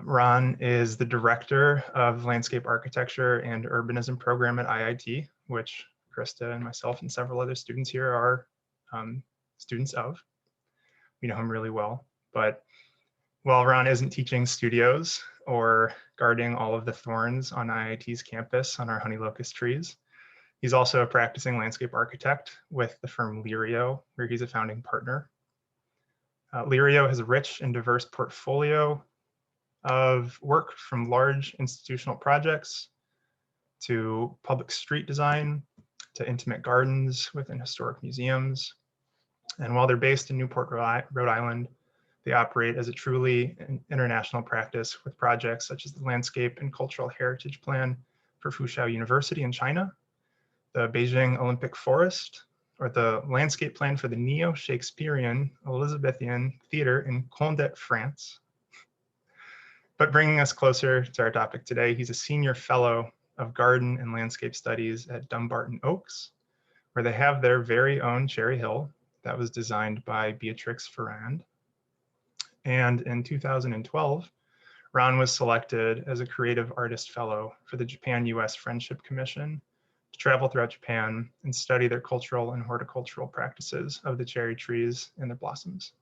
Ron is the director of landscape architecture and urbanism program at IIT, which Krista and myself and several other students here are students of. We know him really well, but while Ron isn't teaching studios or guarding all of the thorns on IIT's campus on our honey locust trees, he's also a practicing landscape architect with the firm Lirio, where he's a founding partner. Lirio has a rich and diverse portfolio of work, from large institutional projects to public street design to intimate gardens within historic museums. And while they're based in Newport, Rhode Island, they operate as a truly international practice with projects such as the Landscape and Cultural Heritage Plan for Fuxiao University in China, the Beijing Olympic Forest, or the Landscape Plan for the Neo-Shakespearean Elizabethan Theater in Condat, France. But bringing us closer to our topic today, he's a senior fellow of garden and landscape studies at Dumbarton Oaks, where they have their very own cherry hill that was designed by Beatrix Ferrand. And in 2012, Ron was selected as a creative artist fellow for the Japan-US Friendship Commission to travel throughout Japan and study their cultural and horticultural practices of the cherry trees and their blossoms.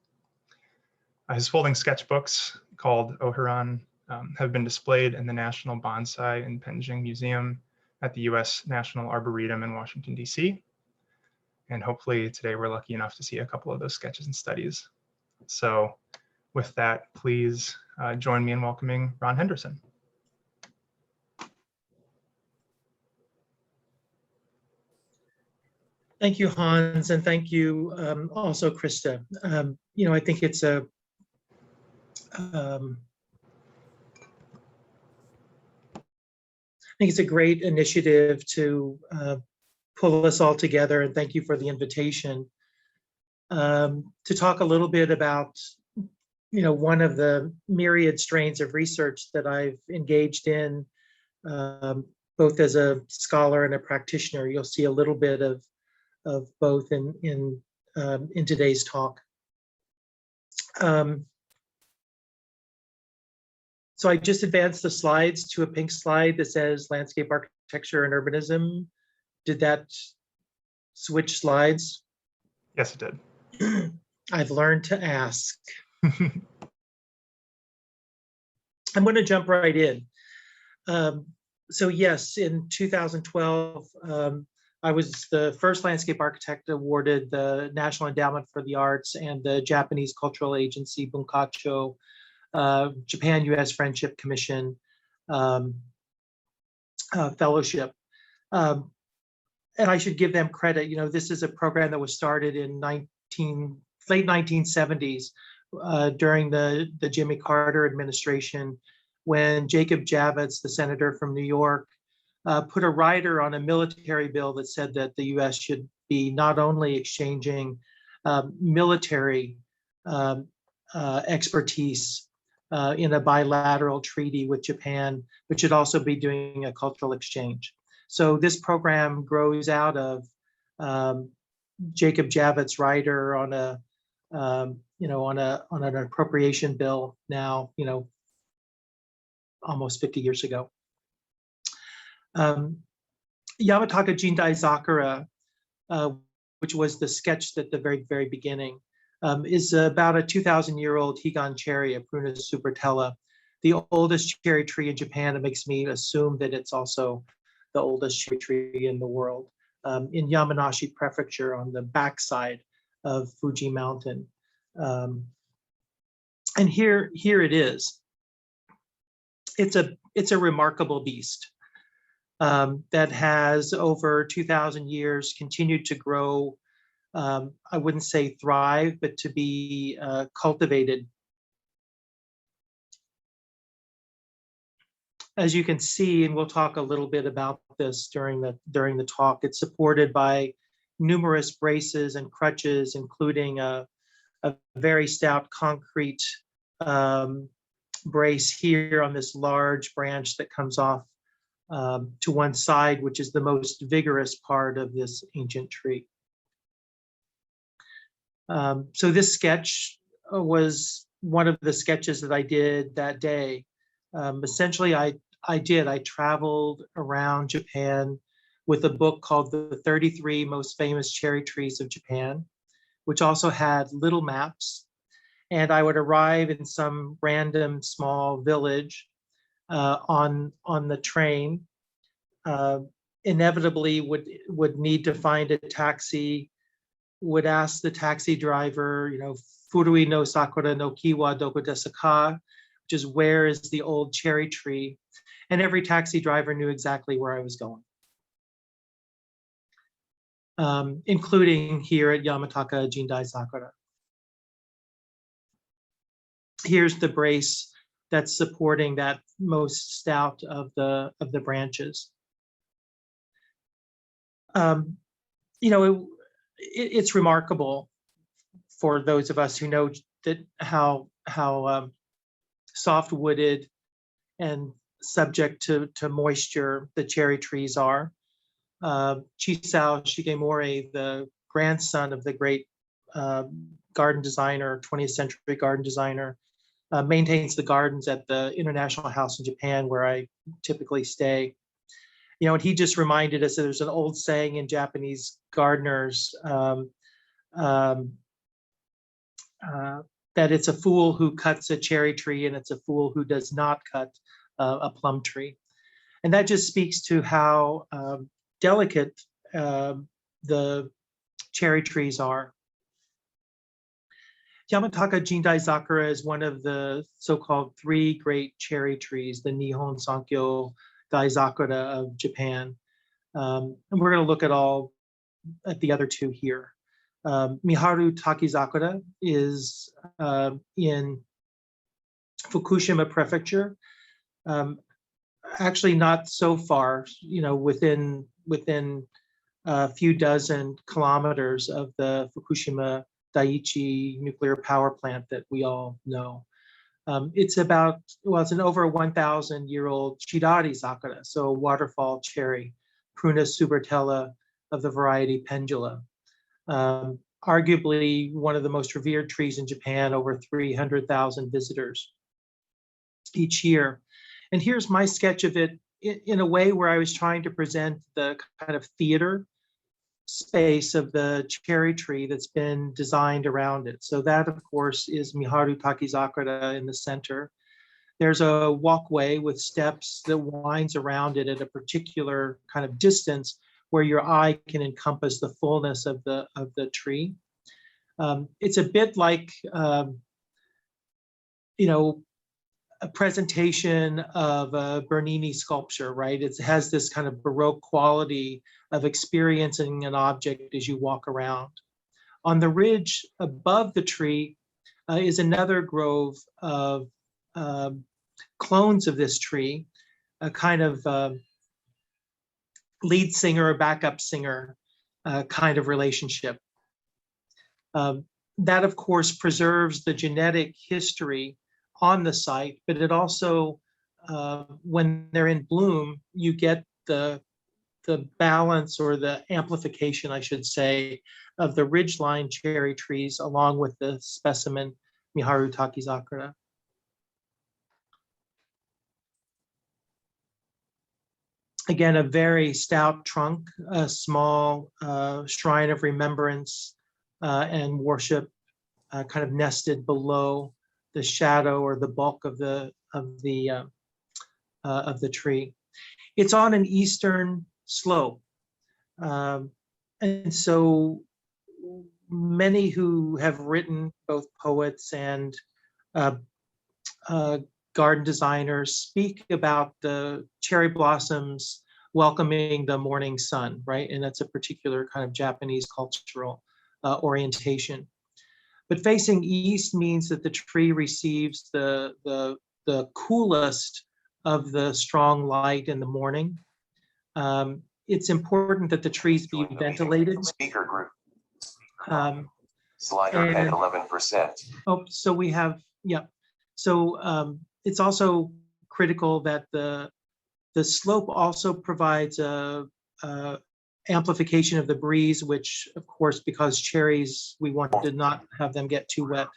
His folding sketchbooks, called Oharan, have been displayed in the National Bonsai and Penjing Museum at the US National Arboretum in Washington, DC. And hopefully today we're lucky enough to see a couple of those sketches and studies. So with that, please join me in welcoming Ron Henderson. Thank you, Hans, and thank you also, Krista. I think it's a great initiative to pull us all together, and thank you for the invitation to talk a little bit about, one of the myriad strains of research that I've engaged in, both as a scholar and a practitioner. You'll see a little bit of both in today's talk. So I just advanced the slides to a pink slide that says landscape architecture and urbanism. Did that switch slides? Yes, it did. I've learned to ask. I'm going to jump right in. So yes, in 2012, I was the first landscape architect awarded the National Endowment for the Arts and the Japanese Cultural Agency Bunkacho Japan-US Friendship Commission fellowship. And I should give them credit. This is a program that was started in late 1970s during the Jimmy Carter administration, when Jacob Javits, the senator from New York, put a rider on a military bill that said that the US should be not only exchanging military expertise in a bilateral treaty with Japan, but should also be doing a cultural exchange. So this program grows out of Jacob Javits' rider on an appropriation bill now, almost 50 years ago. Yamataka Jindai Zakura, which was the sketch at the very, very beginning, is about a 2,000-year-old Higan cherry, a Prunus subratella, the oldest cherry tree in Japan. It makes me assume that it's also the oldest cherry tree in the world, in Yamanashi Prefecture on the backside of Fuji Mountain. And here it is. It's a remarkable beast that has, over 2,000 years, continued to grow. I wouldn't say thrive, but to be cultivated. As you can see, and we'll talk a little bit about this during the talk, it's supported by numerous braces and crutches, including a very stout concrete brace here on this large branch that comes off to one side, which is the most vigorous part of this ancient tree. So this sketch was one of the sketches that I did that day. Essentially, I traveled around Japan with a book called The 33 Most Famous Cherry Trees of Japan, which also had little maps. And I would arrive in some random small village on the train. Inevitably would need to find a taxi, would ask the taxi driver, Furui no sakura no kiwa doko desu ka, which is where is the old cherry tree? And every taxi driver knew exactly where I was going, including here at Yamataka Jindai Sakura. Here's the brace that's supporting that most stout of the branches. It's remarkable for those of us who know that how soft-wooded and subject to moisture the cherry trees are. Chisao Shigemori, the grandson of the great garden designer, 20th century garden designer, maintains the gardens at the International House in Japan, where I typically stay. And he just reminded us that there's an old saying in Japanese gardeners that it's a fool who cuts a cherry tree and it's a fool who does not cut a plum tree. And that just speaks to how delicate the cherry trees are. Yamataka Jindai Sakura is one of the so-called 3 great cherry trees, the Nihon Sankyo Daizakura of Japan. And we're going to look at the other 2 here. Miharu Takizakura is in Fukushima Prefecture. Actually, not so far, within a few dozen kilometers of the Fukushima Daiichi nuclear power plant that we all know. It's an over 1,000-year-old Chidari Sakura, so a waterfall cherry, Prunus subvertella of the variety Pendula. Arguably one of the most revered trees in Japan, over 300,000 visitors each year. And here's my sketch of it in a way where I was trying to present the kind of theater space of the cherry tree that's been designed around it. So that, of course, is Miharu Takizakura in the center. There's a walkway with steps that winds around it at a particular kind of distance where your eye can encompass the fullness of the tree. It's a bit like a presentation of a Bernini sculpture, right? It has this kind of Baroque quality of experiencing an object as you walk around. On the ridge above the tree is another grove of clones of this tree, a kind of lead singer or backup singer kind of relationship. That, of course, preserves the genetic history on the site, but it also, when they're in bloom, you get the balance or the amplification, I should say, of the ridgeline cherry trees along with the specimen Miharu Takizakura. Again, a very stout trunk, a small shrine of remembrance and worship kind of nested below the shadow or the bulk of the tree. It's on an eastern slope, and so many who have written, both poets and garden designers, speak about the cherry blossoms welcoming the morning sun, right? And that's a particular kind of Japanese cultural orientation. But facing east means that the tree receives the coolest of the strong light in the morning. It's important that the trees be ventilated. Speaker group. Slider at 11%. Oh, so we have, yeah. So it's also critical that the slope also provides a amplification of the breeze, which, of course, because cherries, we want to not have them get too wet,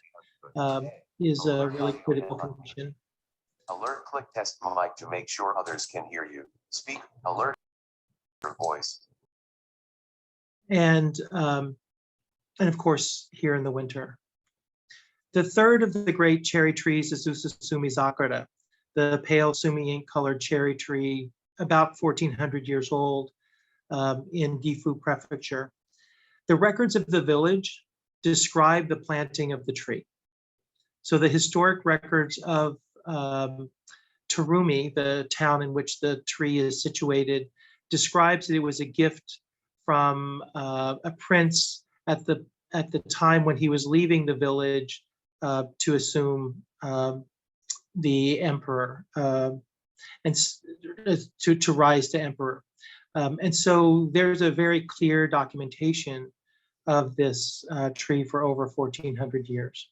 is a really critical condition. Alert, click test mic to make sure others can hear you. Speak, alert, voice. And of course, here in the winter. The third of the great cherry trees is Ususumi Zakura, the pale sumi ink colored cherry tree, about 1400 years old, in Gifu Prefecture. The records of the village describe the planting of the tree. So the historic records of Terumi, the town in which the tree is situated, describes that it was a gift from a prince at the time when he was leaving the village to assume the emperor and to rise to emperor. And so there's a very clear documentation of this tree for over 1400 years.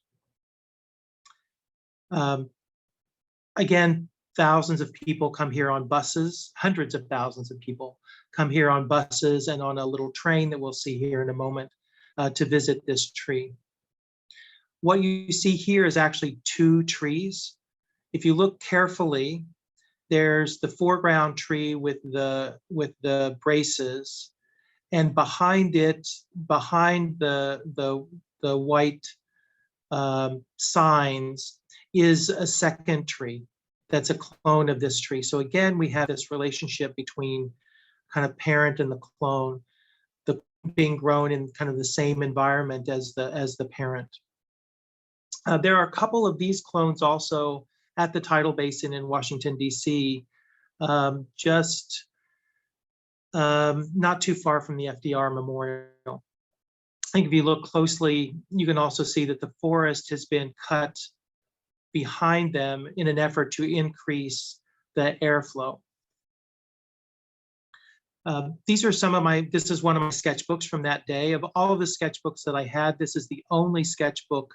Again, thousands of people come here on buses, hundreds of thousands of people come here on buses and on a little train that we'll see here in a moment to visit this tree. What you see here is actually two trees. If you look carefully, there's the foreground tree with the braces, and behind it, behind the white signs, is a second tree that's a clone of this tree. So again, we have this relationship between kind of parent and the clone, the being grown in kind of the same environment as the parent. There are a couple of these clones also at the tidal basin in Washington, D.C., just not too far from the FDR Memorial. I think if you look closely, you can also see that the forest has been cut behind them in an effort to increase the airflow. These are some of this is one of my sketchbooks from that day. Of all of the sketchbooks that I had, this is the only sketchbook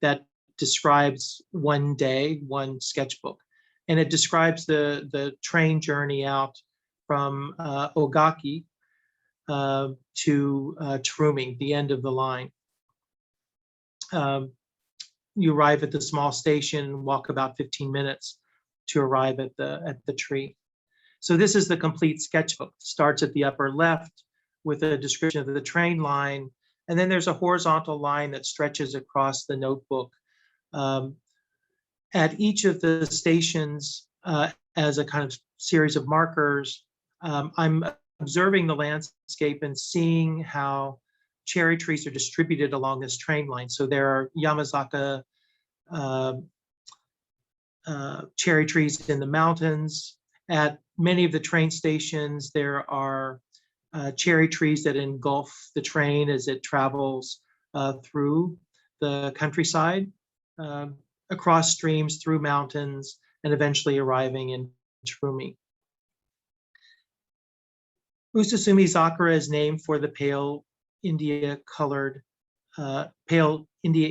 that describes one day, one sketchbook. And it describes the train journey out from Ogaki to Terumi, the end of the line. You arrive at the small station and walk about 15 minutes to arrive at the tree. So this is the complete sketchbook. It starts at the upper left with a description of the train line, and then there's a horizontal line that stretches across the notebook. At each of the stations, as a kind of series of markers, I'm observing the landscape and seeing how cherry trees are distributed along this train line. So there are Yamazaka cherry trees in the mountains. At many of the train stations, there are cherry trees that engulf the train as it travels through the countryside, across streams, through mountains, and eventually arriving in Terumi. Ususumi Zakura is named for the pale India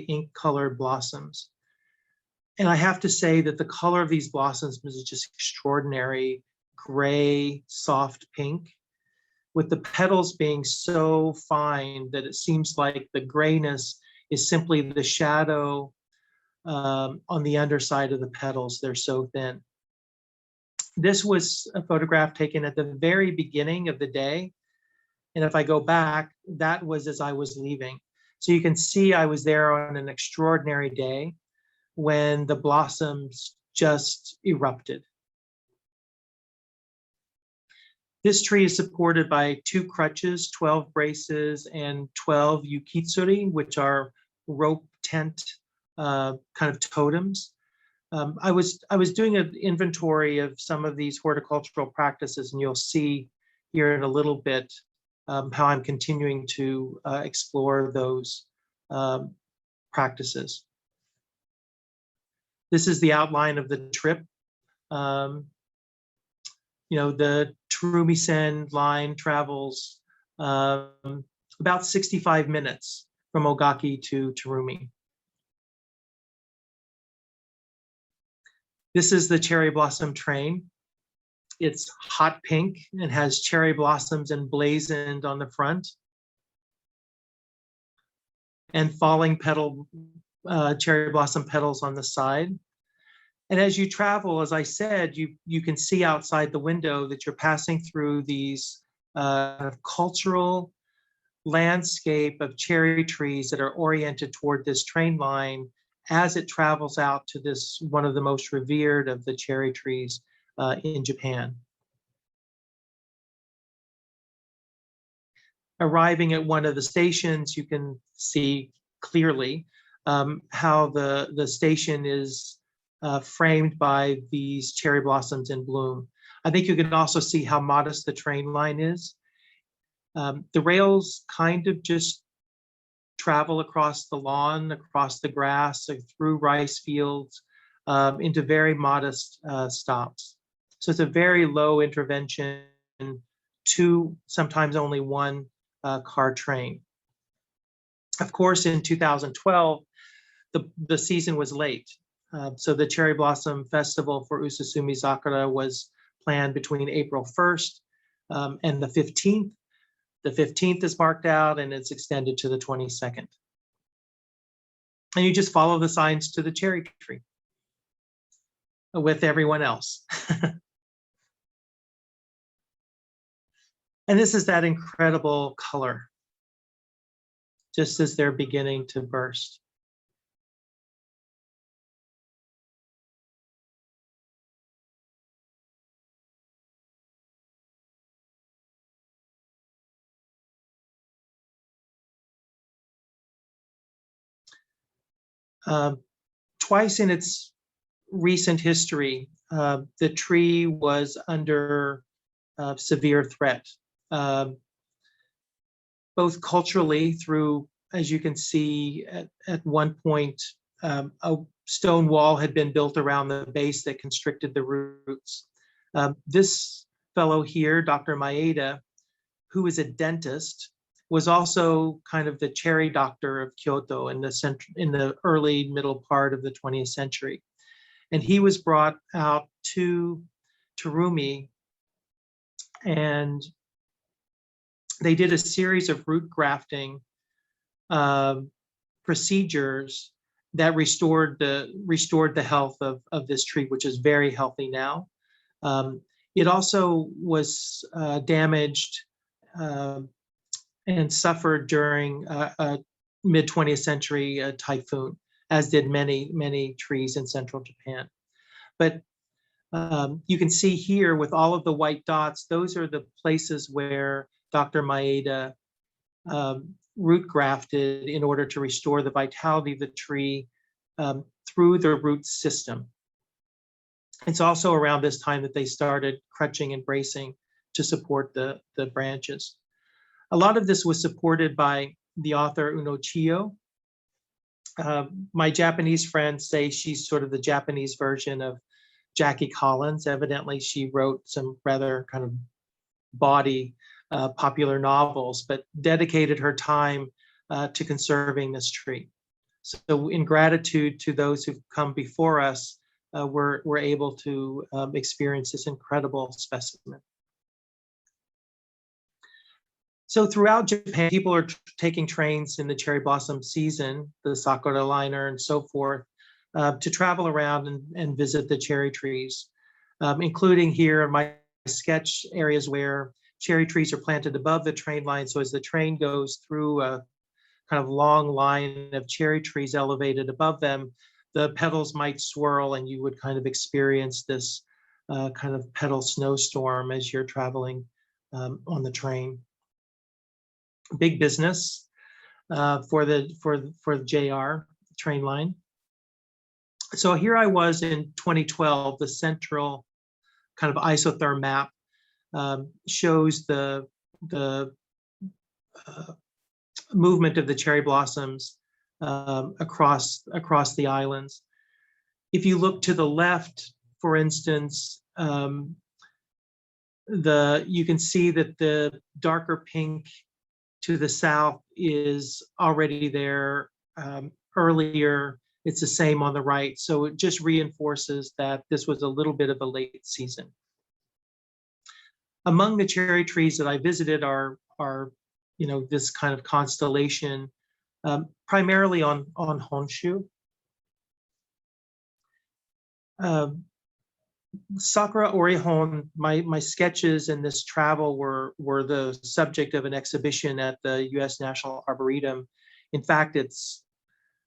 ink colored blossoms. And I have to say that the color of these blossoms is just extraordinary, gray, soft pink, with the petals being so fine that it seems like the grayness is simply the shadow on the underside of the petals. They're so thin. This was a photograph taken at the very beginning of the day. And if I go back, that was as I was leaving. So you can see I was there on an extraordinary day when the blossoms just erupted. This tree is supported by 2 crutches, 12 braces, and 12 yukitsuri, which are rope tent kind of totems. I was doing an inventory of some of these horticultural practices, and you'll see here in a little bit how I'm continuing to explore those practices. This is the outline of the trip. The Terumi-sen line travels about 65 minutes from Ogaki to Terumi. This is the cherry blossom train. It's hot pink and has cherry blossoms emblazoned on the front and falling cherry blossom petals on the side. And as you travel, as I said, you can see outside the window that you're passing through these cultural landscape of cherry trees that are oriented toward this train line as it travels out to this one of the most revered of the cherry trees in Japan. Arriving at one of the stations, you can see clearly how the station is framed by these cherry blossoms in bloom. I think you can also see how modest the train line is. The rails kind of just travel across the lawn, across the grass, through rice fields, into very modest stops. So it's a very low intervention, two, sometimes only one car train. Of course, in 2012, the season was late. So the Cherry Blossom Festival for Ususumi Sakura was planned between April 1st and the 15th. The 15th is marked out and it's extended to the 22nd. And you just follow the signs to the cherry tree with everyone else. And this is that incredible color, just as they're beginning to burst. Twice in its recent history, the tree was under severe threat, both culturally through, as you can see, at one point, a stone wall had been built around the base that constricted the roots. This fellow here, Dr. Maeda, who is a dentist, was also kind of the cherry doctor of Kyoto in the early middle part of the 20th century. And he was brought out to Terumi, and they did a series of root grafting procedures that restored the health of this tree, which is very healthy now. It also was damaged and suffered during a mid-20th century typhoon, as did many trees in central Japan. But you can see here with all of the white dots, those are the places where Dr. Maeda root grafted in order to restore the vitality of the tree through the root system. It's also around this time that they started crutching and bracing to support the branches. A lot of this was supported by the author Uno Chiyo. My Japanese friends say she's sort of the Japanese version of Jackie Collins. Evidently, she wrote some rather kind of bawdy popular novels, but dedicated her time to conserving this tree. So in gratitude to those who've come before us, we're able to experience this incredible specimen. So throughout Japan, people are taking trains in the cherry blossom season, the Sakura liner and so forth, to travel around and visit the cherry trees, including here in my sketch areas where cherry trees are planted above the train line. So as the train goes through a kind of long line of cherry trees elevated above them, the petals might swirl and you would kind of experience this kind of petal snowstorm as you're traveling on the train. Big business for the JR train line. So here I was in 2012. The central kind of isotherm map shows the movement of the cherry blossoms across the islands. If you look to the left, for instance, you can see that the darker pink to the south is already there earlier. It's the same on the right. So it just reinforces that this was a little bit of a late season. Among the cherry trees that I visited are this kind of constellation, primarily on Honshu. Um, Sakura Orihon, my sketches in this travel were the subject of an exhibition at the U.S. National Arboretum. In fact, it's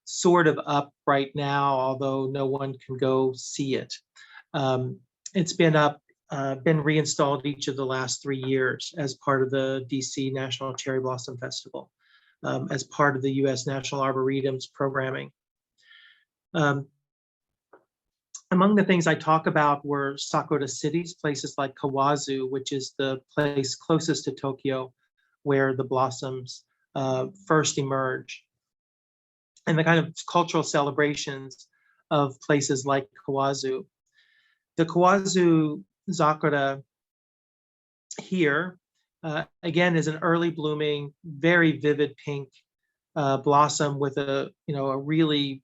sort of up right now, although no one can go see it. It's been up, been reinstalled each of the last 3 years as part of the DC National Cherry Blossom Festival, as part of the U.S. National Arboretum's programming. Among the things I talk about were Sakura cities, places like Kawazu, which is the place closest to Tokyo, where the blossoms first emerge, and the kind of cultural celebrations of places like Kawazu. The Kawazu Sakura here, again, is an early blooming, very vivid pink blossom with a really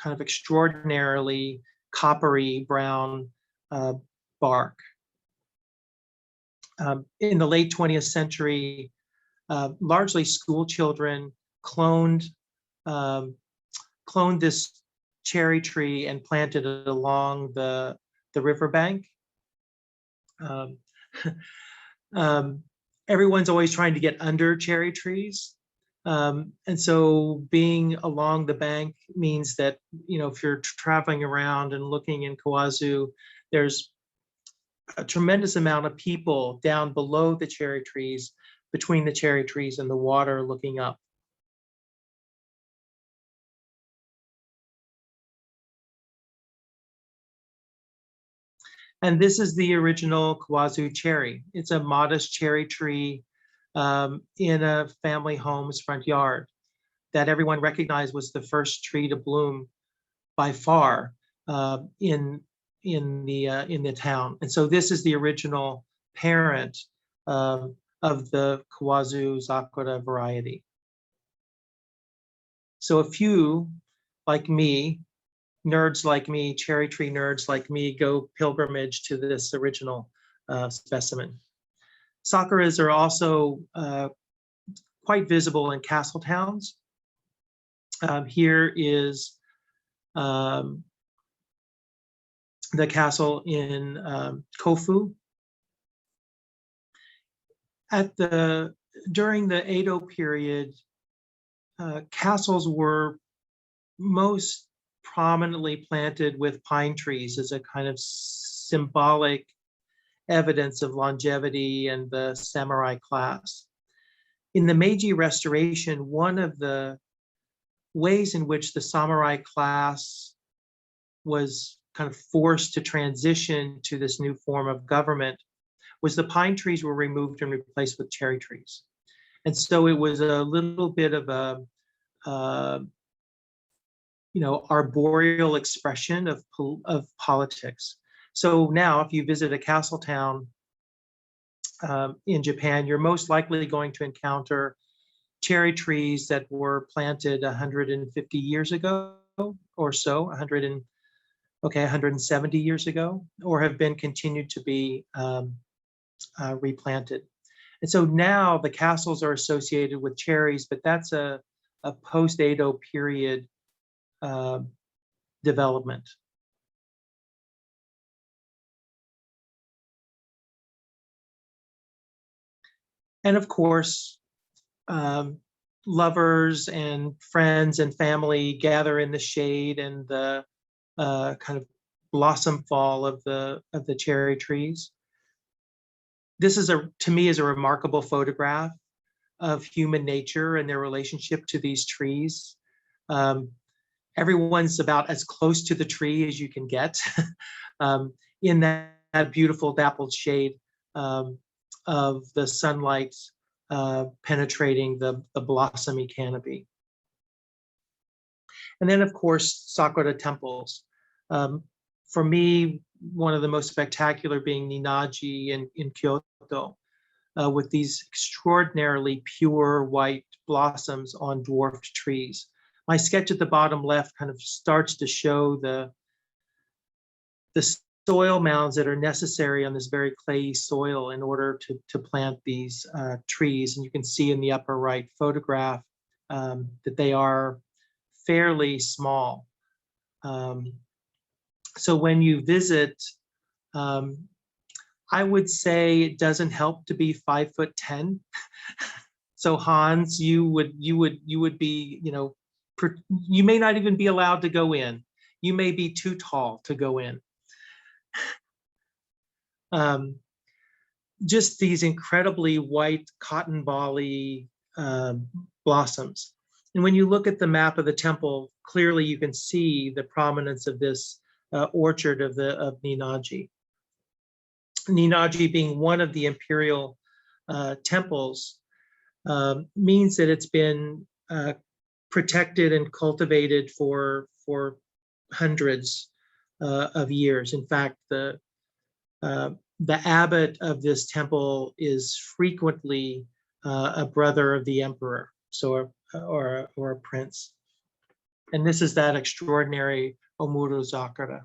kind of extraordinarily coppery brown bark. In the late 20th century, largely school children cloned this cherry tree and planted it along the riverbank. Everyone's always trying to get under cherry trees. And so being along the bank means that, if you're traveling around and looking in Kawazu, there's a tremendous amount of people down below the cherry trees, between the cherry trees and the water looking up. And this is the original Kawazu cherry. It's a modest cherry tree in a family home's front yard that everyone recognized was the first tree to bloom by far in the town. And so this is the original parent of the Kawazu Sakura variety. So a few, like me, nerds like me, cherry tree nerds like me, go pilgrimage to this original specimen. Sakuras are also quite visible in castle towns. Here is the castle in Kofu. During the Edo period, castles were most prominently planted with pine trees as a kind of symbolic evidence of longevity and the samurai class. In the Meiji Restoration, one of the ways in which the samurai class was kind of forced to transition to this new form of government was the pine trees were removed and replaced with cherry trees. And so it was a little bit of a arboreal expression of politics. So now if you visit a castle town in Japan, you're most likely going to encounter cherry trees that were planted 150 years ago or so, 170 years ago, or have been continued to be replanted. And so now the castles are associated with cherries, but that's a post-Edo period development. And of course, lovers and friends and family gather in the shade and the kind of blossom fall of the cherry trees. This is to me is a remarkable photograph of human nature and their relationship to these trees. Everyone's about as close to the tree as you can get in that beautiful dappled shade of the sunlight penetrating the blossomy canopy. And then, of course, Sakura temples. For me, one of the most spectacular being Ninnaji in Kyoto, with these extraordinarily pure white blossoms on dwarfed trees. My sketch at the bottom left kind of starts to show the soil mounds that are necessary on this very clayey soil in order to plant these trees. And you can see in the upper right photograph that they are fairly small. So when you visit, I would say it doesn't help to be 5'10". So Hans, you would be, you may not even be allowed to go in. You may be too tall to go in. Just these incredibly white cotton volley blossoms. And when you look at the map of the temple, clearly you can see the prominence of this orchard of Ninaji. Ninaji being one of the imperial temples means that it's been protected and cultivated for hundreds of years. In fact, the abbot of this temple is frequently a brother of the emperor, so or a prince. And this is that extraordinary Omuro Zakura.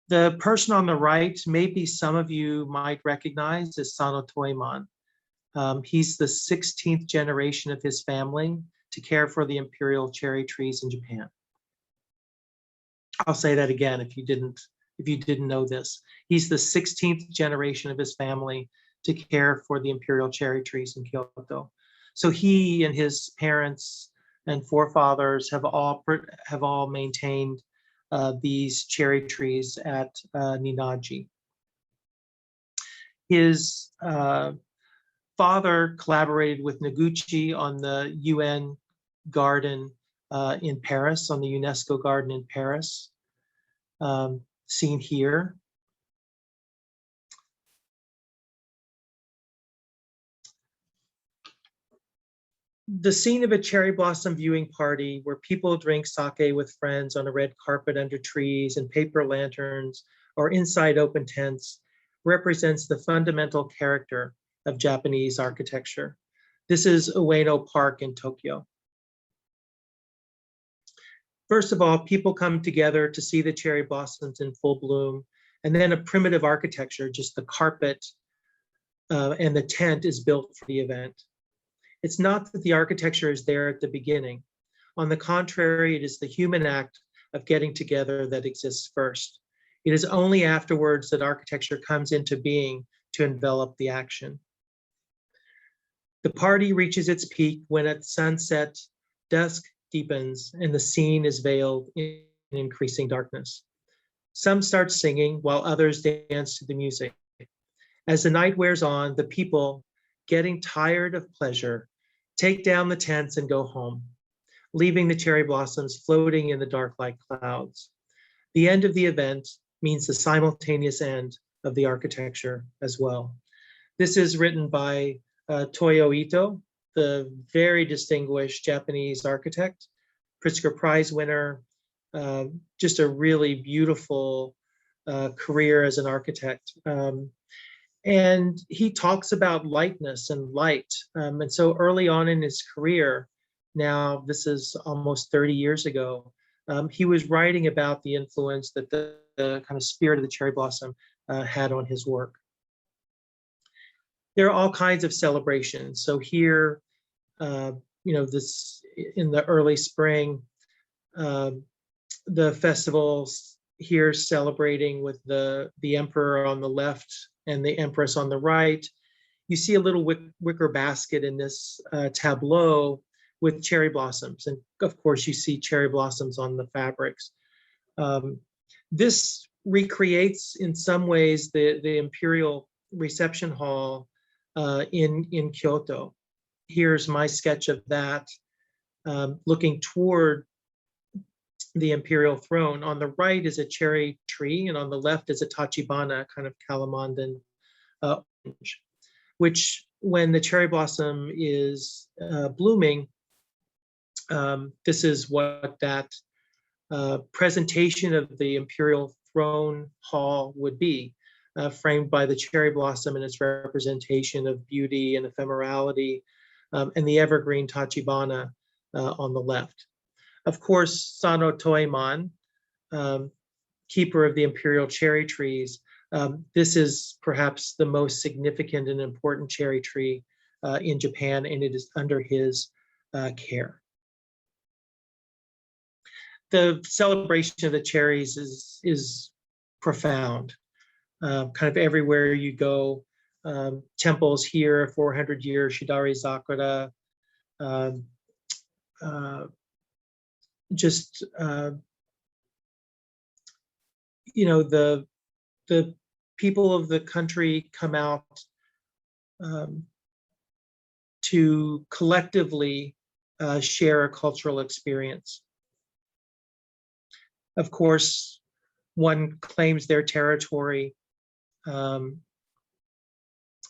The person on the right, maybe some of you might recognize, is Sano Toiman. He's the 16th generation of his family to care for the imperial cherry trees in Japan. I'll say that again if you didn't know this. He's the 16th generation of his family to care for the imperial cherry trees in Kyoto. So he and his parents and forefathers have all maintained these cherry trees at Ninaji. His father collaborated with Noguchi on the UN garden in Paris, on the UNESCO garden in Paris, seen here. The scene of a cherry blossom viewing party where people drink sake with friends on a red carpet under trees and paper lanterns or inside open tents represents the fundamental character of Japanese architecture. This is Ueno Park in Tokyo. First of all, people come together to see the cherry blossoms in full bloom, and then a primitive architecture, just the carpet and the tent, is built for the event. It's not that the architecture is there at the beginning. On the contrary, it is the human act of getting together that exists first. It is only afterwards that architecture comes into being to envelop the action. The party reaches its peak when at sunset, dusk deepens and the scene is veiled in increasing darkness. Some start singing while others dance to the music. As the night wears on, the people, getting tired of pleasure, take down the tents and go home, leaving the cherry blossoms floating in the dark like clouds. The end of the event means the simultaneous end of the architecture as well. This is written by Toyo Ito, the very distinguished Japanese architect, Pritzker Prize winner, just a really beautiful career as an architect. And he talks about lightness and light. And so early on in his career, now this is almost 30 years ago, he was writing about the influence that the kind of spirit of the cherry blossom had on his work. There are all kinds of celebrations. So here, this in the early spring, the festivals here celebrating with the emperor on the left and the empress on the right. You see a little wicker basket in this tableau with cherry blossoms. And of course, you see cherry blossoms on the fabrics. This recreates in some ways the imperial reception hall in Kyoto. Here's my sketch of that, looking toward the imperial throne. On the right is a cherry tree, and on the left is a tachibana, kind of calamandan orange, which when the cherry blossom is blooming, this is what that presentation of the imperial throne hall would be, framed by the cherry blossom and its representation of beauty and ephemerality, and the evergreen tachibana on the left. Of course, Sano Toiman, keeper of the imperial cherry trees, this is perhaps the most significant and important cherry tree in Japan, and it is under his care. the celebration of the cherries is profound. Kind of everywhere you go, temples here, 400 years, Shidari Zakura, just you know, the people of the country come out to collectively share a cultural experience. Of course, one claims their territory in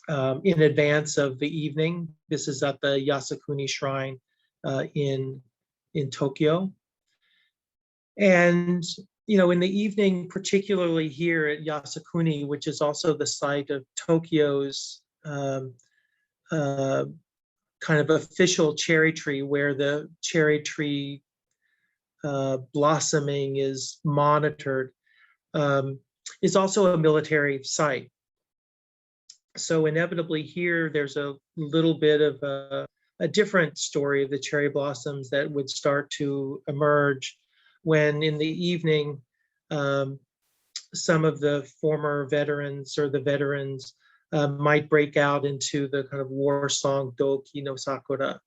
advance of the evening. This is at the Yasukuni Shrine in Tokyo. And you know, in the evening, particularly here at Yasukuni, which is also the site of Tokyo's kind of official cherry tree, where the cherry tree blossoming is monitored, is also a military site. So inevitably here, there's a little bit of a different story of the cherry blossoms that would start to emerge when in the evening, some of the former veterans or the veterans might break out into the kind of war song Doki no Sakura.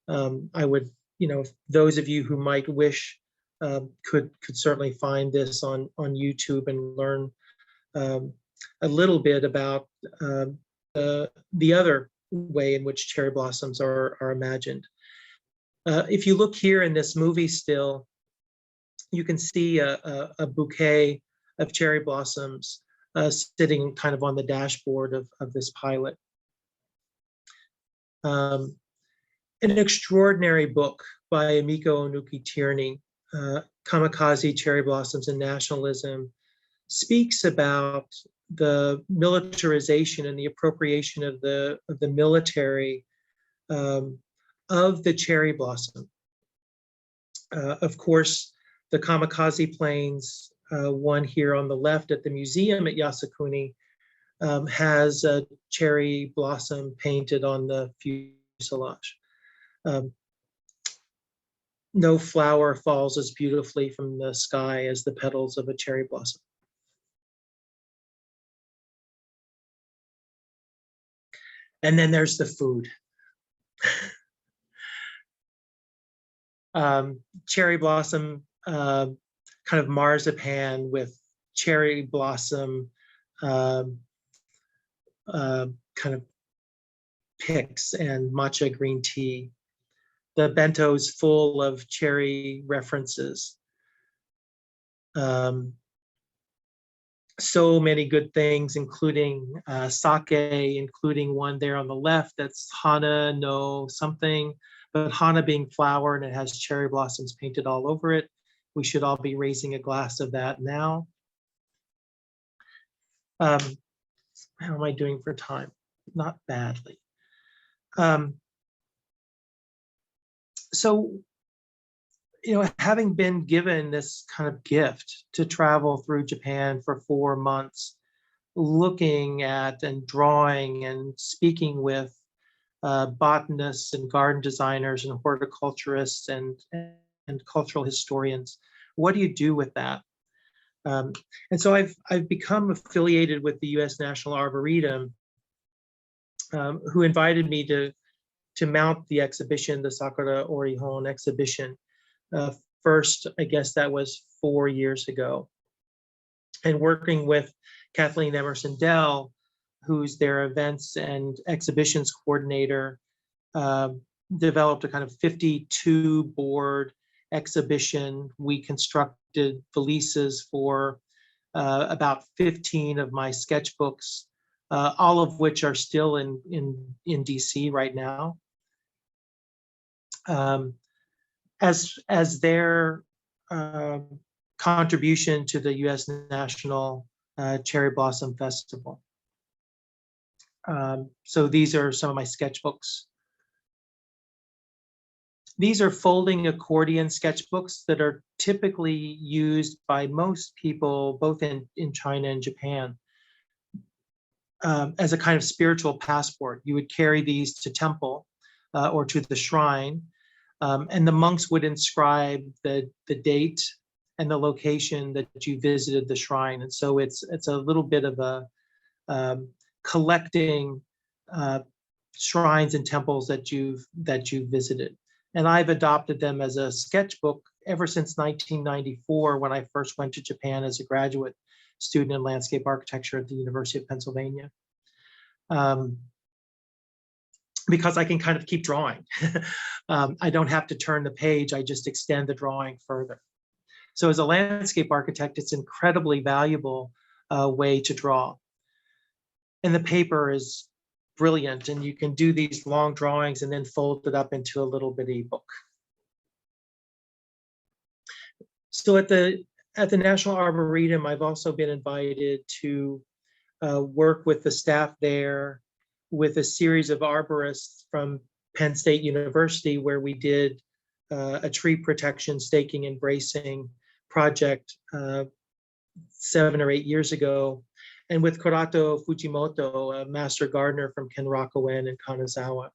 I would, you know, those of you who might wish could certainly find this on YouTube and learn a little bit about the other way in which cherry blossoms are imagined. If you look here in this movie still, you can see a bouquet of cherry blossoms sitting kind of on the dashboard of this pilot. An extraordinary book by Emiko Onuki Tierney, Kamikaze Cherry Blossoms and Nationalism, speaks about the militarization and the appropriation of the military of the cherry blossom. Of course, the kamikaze planes, one here on the left at the museum at Yasukuni, has a cherry blossom painted on the fuselage. No flower falls as beautifully from the sky as the petals of a cherry blossom. And then there's the food. Cherry blossom, kind of marzipan with cherry blossom kind of picks and matcha green tea. The bento's full of cherry references. So many good things, including sake, including one there on the left that's hana no something, but hana being flower and it has cherry blossoms painted all over it. We should all be raising a glass of that now. How am I doing for time? Not badly. So, you know, having been given this kind of gift to travel through Japan for 4 months, looking at and drawing and speaking with botanists and garden designers and horticulturists and cultural historians, what do you do with that? And so I've become affiliated with the U.S. National Arboretum, who invited me to mount the exhibition, the Sakura Orihon exhibition. First, I guess that was 4 years ago. And working with Kathleen Emerson Dell, who's their events and exhibitions coordinator, developed a kind of 52 board exhibition. We constructed valises for about 15 of my sketchbooks, all of which are still in DC right now. As their contribution to the U.S. National Cherry Blossom Festival. So these are some of my sketchbooks. These are folding accordion sketchbooks that are typically used by most people, both in China and Japan, as a kind of spiritual passport. You would carry these to temple or to the shrine. And the monks would inscribe the date and the location that you visited the shrine. And so it's a little bit of a collecting shrines and temples that you've visited. And I've adopted them as a sketchbook ever since 1994, when I first went to Japan as a graduate student in landscape architecture at the University of Pennsylvania. Because I can kind of keep drawing. I don't have to turn the page, I just extend the drawing further. So as a landscape architect, it's an incredibly valuable way to draw. And the paper is brilliant, and you can do these long drawings and then fold it up into a little bitty book. So at the National Arboretum, I've also been invited to work with the staff there with a series of arborists from Penn State University, where we did a tree protection, staking, and bracing project 7 or 8 years ago, and with Kurato Fujimoto, a master gardener from Kenroku-en and Kanazawa,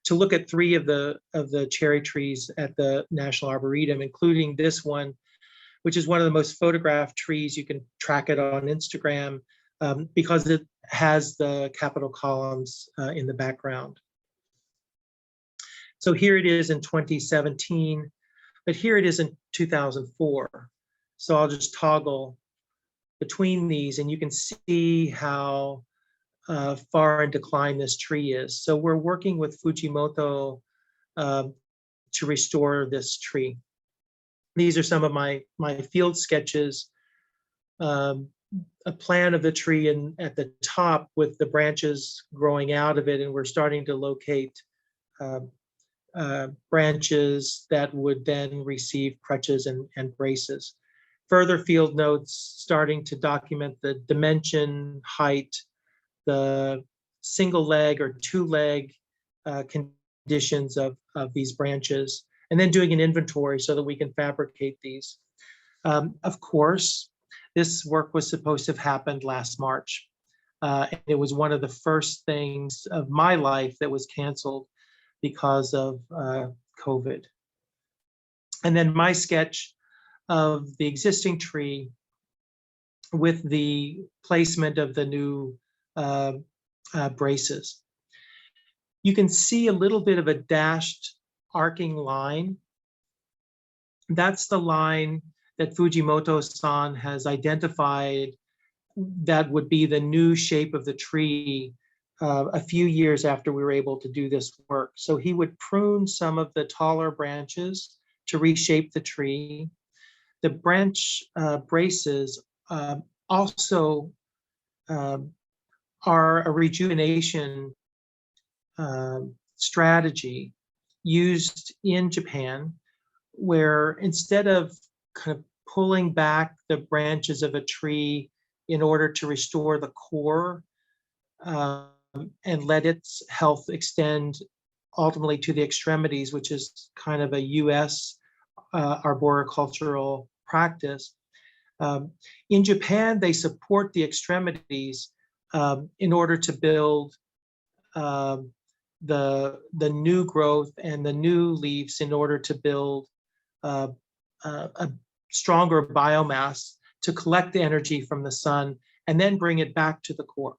to look at 3 of the cherry trees at the National Arboretum, including this one, which is one of the most photographed trees. You can track it on Instagram because it has the Capitol columns in the background. So here it is in 2017, but here it is in 2004. So I'll just toggle between these, and you can see how far in decline this tree is. So we're working with Fujimoto to restore this tree. These are some of my field sketches. A plan of the tree at the top with the branches growing out of it, and we're starting to locate branches that would then receive crutches and braces. Further field notes starting to document the dimension, height, the single leg or 2-leg conditions of these branches, and then doing an inventory so that we can fabricate these. Of course, this work was supposed to have happened last March. And it was one of the first things of my life that was canceled because of COVID. And then my sketch of the existing tree with the placement of the new braces. You can see a little bit of a dashed arcing line. That's the line that Fujimoto-san has identified that would be the new shape of the tree a few years after we were able to do this work. So he would prune some of the taller branches to reshape the tree. The branch braces also are a rejuvenation strategy used in Japan, where instead of kind of pulling back the branches of a tree in order to restore the core and let its health extend ultimately to the extremities, which is kind of a US arboricultural practice. In Japan, they support the extremities in order to build the new growth and the new leaves in order to build a stronger biomass to collect the energy from the sun and then bring it back to the core.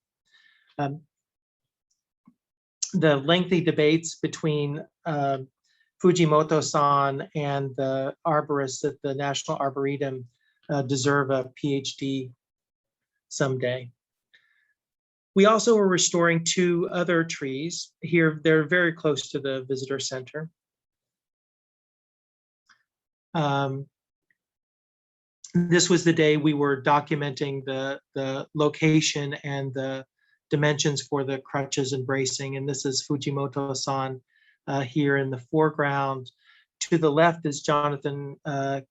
The lengthy debates between Fujimoto-san and the arborists at the National Arboretum deserve a PhD someday. We also are restoring 2 other trees. Here, they're very close to the visitor center. This was the day we were documenting the location and the dimensions for the crutches and bracing. And this is Fujimoto-san here in the foreground. To the left is Jonathan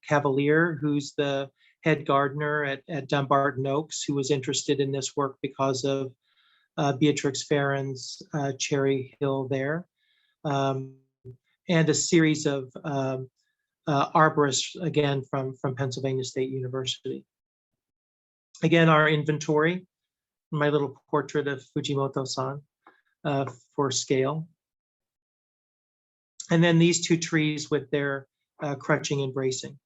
Cavalier, who's the head gardener at Dumbarton Oaks, who was interested in this work because of Beatrix Farren's Cherry Hill there. And a series of arborists, again, from Pennsylvania State University. Again, our inventory, my little portrait of Fujimoto-san for scale. And then these two trees with their crutching and bracing.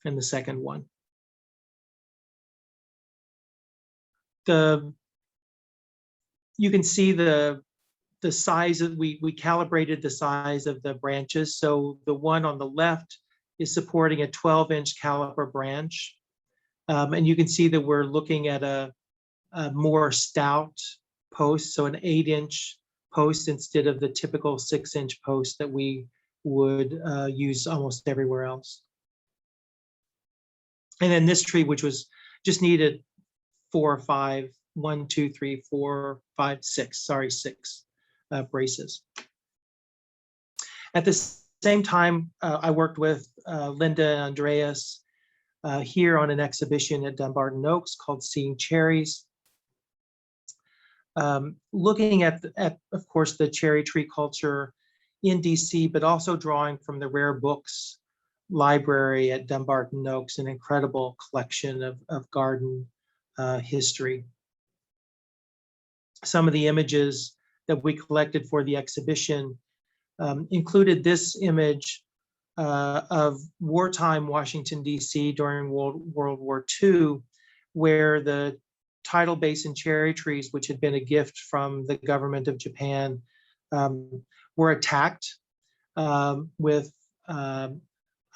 And the second one. You can see the size of, we calibrated the size of the branches. So the one on the left is supporting a 12-inch caliper branch. And you can see that we're looking at a more stout post, so an 8-inch post instead of the typical 6-inch post that we would use almost everywhere else. And then this tree, which was just needed 4 or 5, 1, 2, 3, 4, 5, 6, sorry, 6 braces. At the same time, I worked with Linda and Andreas here on an exhibition at Dumbarton Oaks called Seeing Cherries. Looking at, of course, the cherry tree culture in DC, but also drawing from the rare books library at Dumbarton Oaks, an incredible collection of garden history. Some of the images that we collected for the exhibition included this image of wartime Washington, D.C. during World War II, where the tidal basin cherry trees, which had been a gift from the government of Japan, were attacked with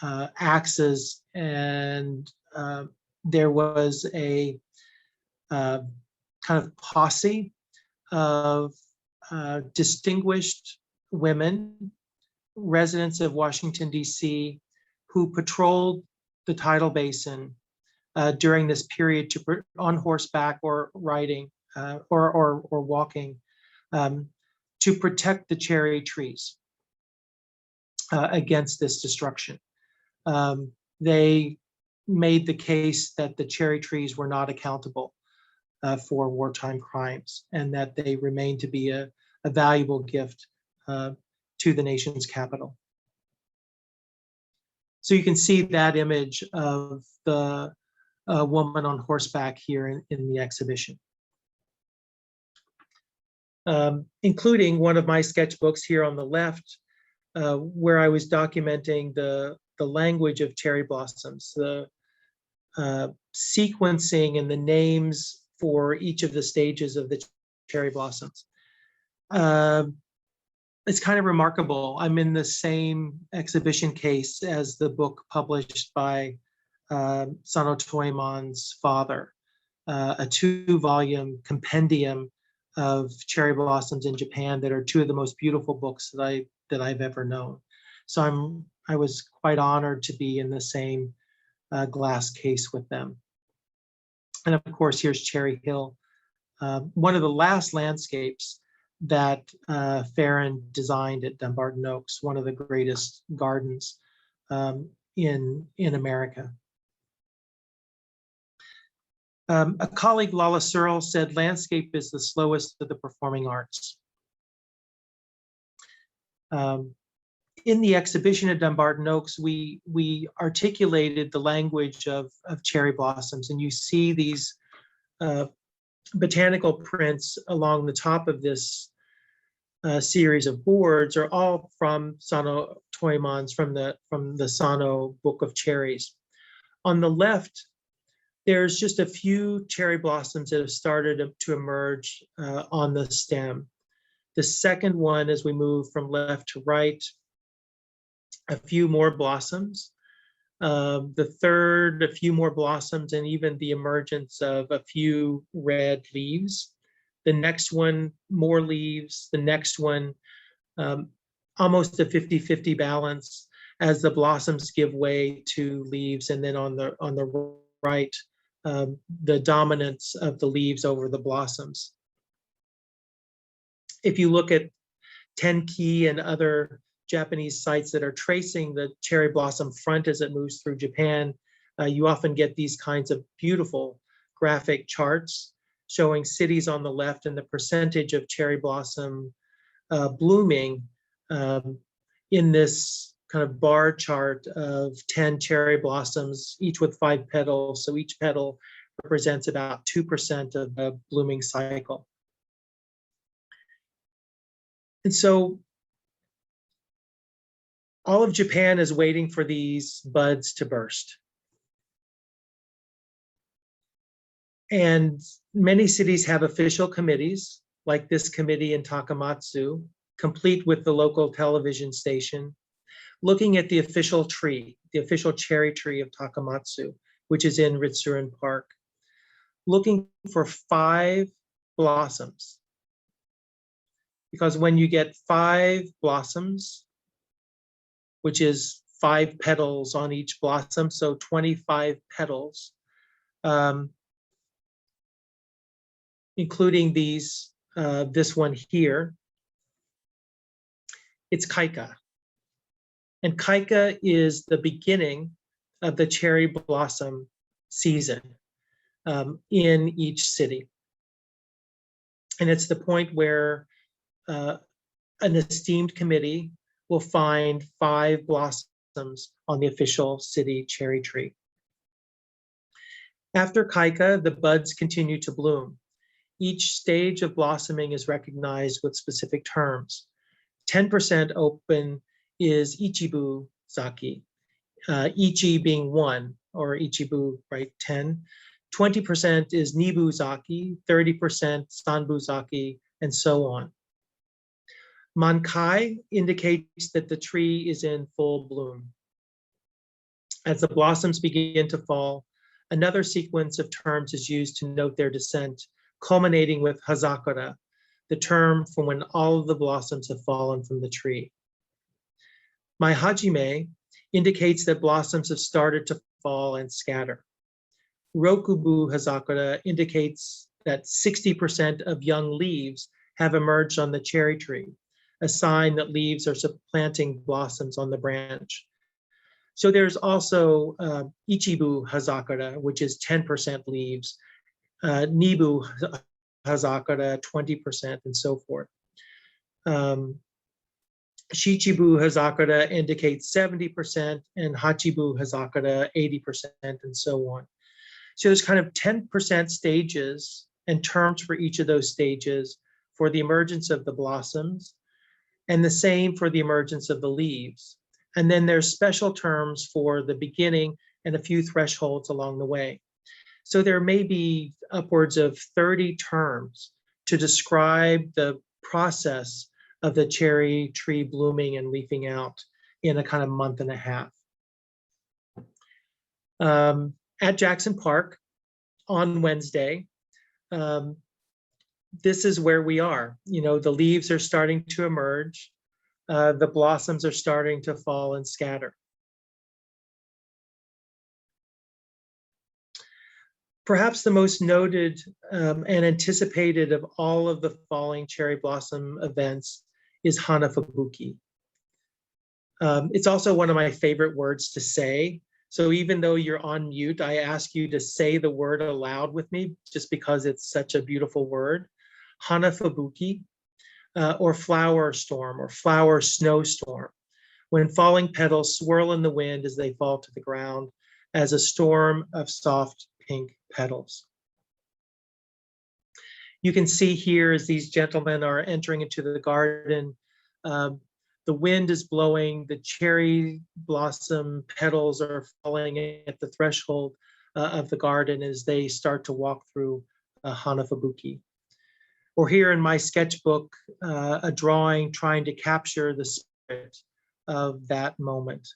axes, and there was a kind of posse of distinguished women, residents of Washington, D.C., who patrolled the tidal basin during this period on horseback or riding or walking to protect the cherry trees against this destruction. They made the case that the cherry trees were not accountable for wartime crimes, and that they remain to be a valuable gift to the nation's capital. So you can see that image of the woman on horseback here in the exhibition. Including one of my sketchbooks here on the left, where I was documenting the language of cherry blossoms, the sequencing and the names for each of the stages of the cherry blossoms. It's kind of remarkable. I'm in the same exhibition case as the book published by Sano Toimon's father, a 2-volume compendium of cherry blossoms in Japan that are 2 of the most beautiful books that I've ever known. So I was quite honored to be in the same glass case with them. And of course, here's Cherry Hill, one of the last landscapes that Farron designed at Dumbarton Oaks, one of the greatest gardens in America. A colleague, Lala Searle, said landscape is the slowest of the performing arts. In the exhibition at Dumbarton Oaks, we articulated the language of cherry blossoms, and you see these botanical prints along the top of this series of boards are all from Sano Toimon's, from the Sano Book of Cherries. On the left, there's just a few cherry blossoms that have started to emerge on the stem. The second one, as we move from left to right, a few more blossoms. The third, a few more blossoms, and even the emergence of a few red leaves. The next one, more leaves. The next one, almost a 50-50 balance as the blossoms give way to leaves. And then on the right, the dominance of the leaves over the blossoms. If you look at Tenki and other Japanese sites that are tracing the cherry blossom front as it moves through Japan, you often get these kinds of beautiful graphic charts showing cities on the left and the percentage of cherry blossom blooming in this kind of bar chart of 10 cherry blossoms, each with 5 petals. So each petal represents about 2% of the blooming cycle. And so all of Japan is waiting for these buds to burst. And many cities have official committees, like this committee in Takamatsu, complete with the local television station, looking at the official tree, the official cherry tree of Takamatsu, which is in Ritsuren Park, looking for 5 blossoms. Because when you get 5 blossoms, which is 5 petals on each blossom, so 25 petals, including these, this one here, it's Kaika. And Kaika is the beginning of the cherry blossom season in each city. And it's the point where an esteemed committee will find 5 blossoms on the official city cherry tree. After Kaika, the buds continue to bloom. Each stage of blossoming is recognized with specific terms. 10% open is Ichibu Zaki, Ichi being 1, or Ichibu, right, 10. 20% is Nibu Zaki, 30% Sanbu Zaki, and so on. Mankai indicates that the tree is in full bloom. As the blossoms begin to fall, another sequence of terms is used to note their descent, culminating with Hazakura, the term for when all of the blossoms have fallen from the tree. Mai Hajime indicates that blossoms have started to fall and scatter. Rokubu Hazakura indicates that 60% of young leaves have emerged on the cherry tree, a sign that leaves are supplanting blossoms on the branch. So there's also Ichibu Hazakura, which is 10% leaves, Nibu Hazakura, 20%, and so forth. Shichibu Hazakura indicates 70%, and Hachibu Hazakura, 80%, and so on. So there's kind of 10% stages and terms for each of those stages for the emergence of the blossoms, and the same for the emergence of the leaves. And then there's special terms for the beginning and a few thresholds along the way. So there may be upwards of 30 terms to describe the process of the cherry tree blooming and leafing out in a kind of month and a half. At Jackson Park on Wednesday, this is where we are. You know, the leaves are starting to emerge. The blossoms are starting to fall and scatter. Perhaps the most noted and anticipated of all of the falling cherry blossom events is Hanafubuki. It's also one of my favorite words to say. So even though you're on mute, I ask you to say the word aloud with me, just because it's such a beautiful word. Hanafubuki, or flower storm, or flower snowstorm, when falling petals swirl in the wind as they fall to the ground as a storm of soft pink petals. You can see here as these gentlemen are entering into the garden, the wind is blowing, the cherry blossom petals are falling at the threshold of the garden as they start to walk through Hanafubuki. Or here in my sketchbook, a drawing trying to capture the spirit of that moment.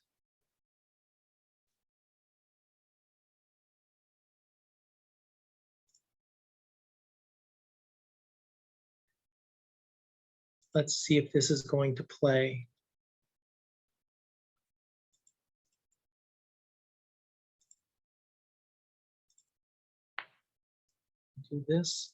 Let's see if this is going to play. Do this.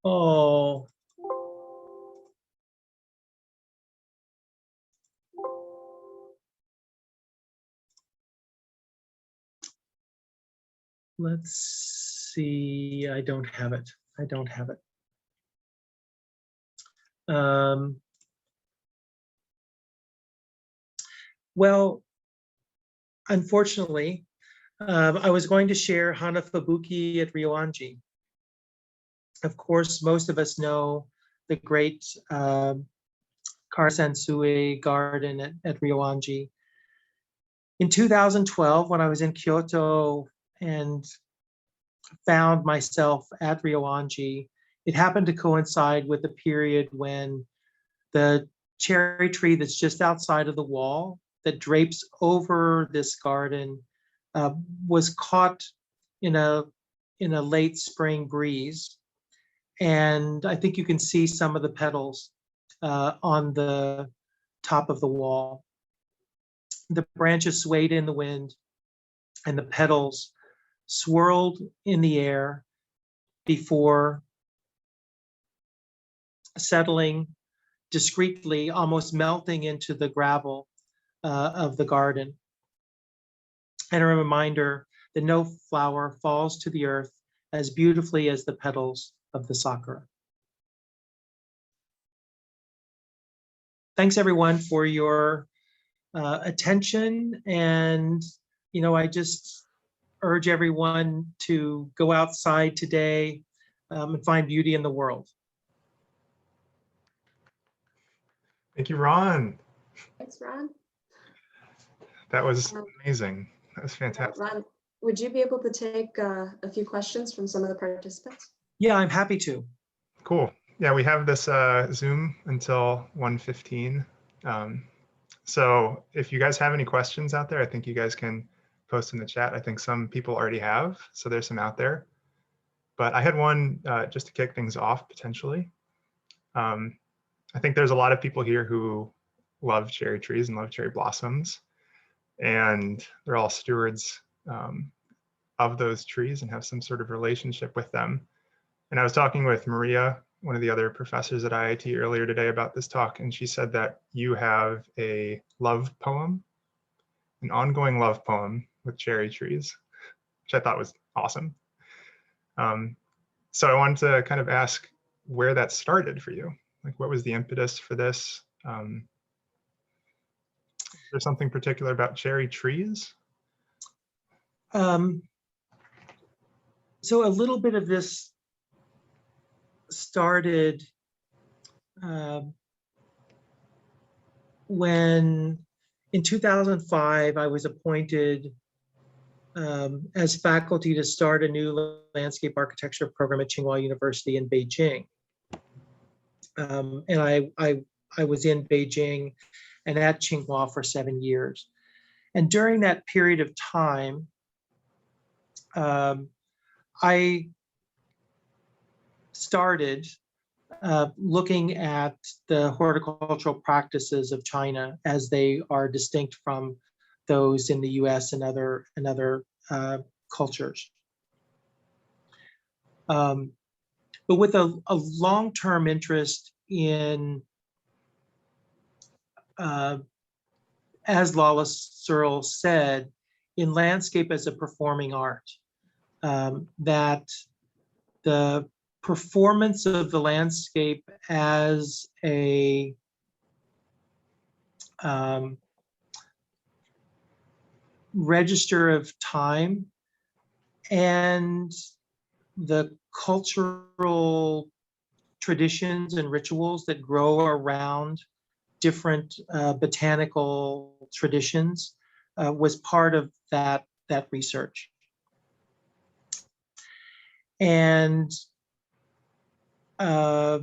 Oh. Let's see, I don't have it. I don't have it. Well, unfortunately, I was going to share Hanafubuki at Ryoanji. Of course, most of us know the great Karasansui garden at Ryoanji. In 2012, when I was in Kyoto and found myself at Ryoanji, it happened to coincide with a period when the cherry tree that's just outside of the wall that drapes over this garden was caught in a late spring breeze. And I think you can see some of the petals on the top of the wall. The branches swayed in the wind and the petals swirled in the air before settling discreetly, almost melting into the gravel of the garden. And a reminder that no flower falls to the earth as beautifully as the petals of the sakura. Thanks everyone for your attention. And, I just urge everyone to go outside today and find beauty in the world. Thank you, Ron. Thanks, Ron. That was amazing. That was fantastic. Ron, would you be able to take a few questions from some of the participants? Yeah, I'm happy to. Cool. Yeah, we have this Zoom until 1:15. So if you guys have any questions out there, I think you guys can post in the chat. I think some people already have, so there's some out there. But I had one just to kick things off potentially. I think there's a lot of people here who love cherry trees and love cherry blossoms, and they're all stewards of those trees and have some sort of relationship with them. And I was talking with Maria, one of the other professors at IIT earlier today about this talk, and she said that you have a love poem, an ongoing love poem with cherry trees, which I thought was awesome. So I wanted to kind of ask where that started for you. Like, what was the impetus for this? Is there something particular about cherry trees? So a little bit of this started when in 2005 I was appointed as faculty to start a new landscape architecture program at Tsinghua University in Beijing. And I was in Beijing and at Tsinghua for 7 years. And during that period of time, I started looking at the horticultural practices of China as they are distinct from those in the US and other cultures. But with a long-term interest in, as Lala Searle said, in landscape as a performing art, that the performance of the landscape as a register of time and the cultural traditions and rituals that grow around different botanical traditions was part of that research. And so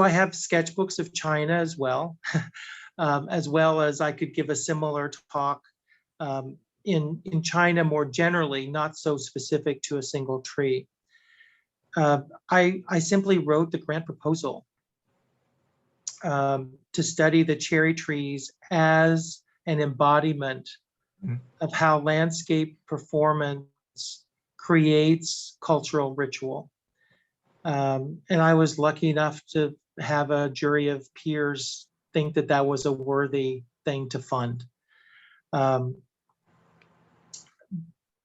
I have sketchbooks of China as well as I could give a similar talk in China more generally, not so specific to a single tree. I simply wrote the grant proposal to study the cherry trees as an embodiment of how landscape performance creates cultural ritual. And I was lucky enough to have a jury of peers think that that was a worthy thing to fund.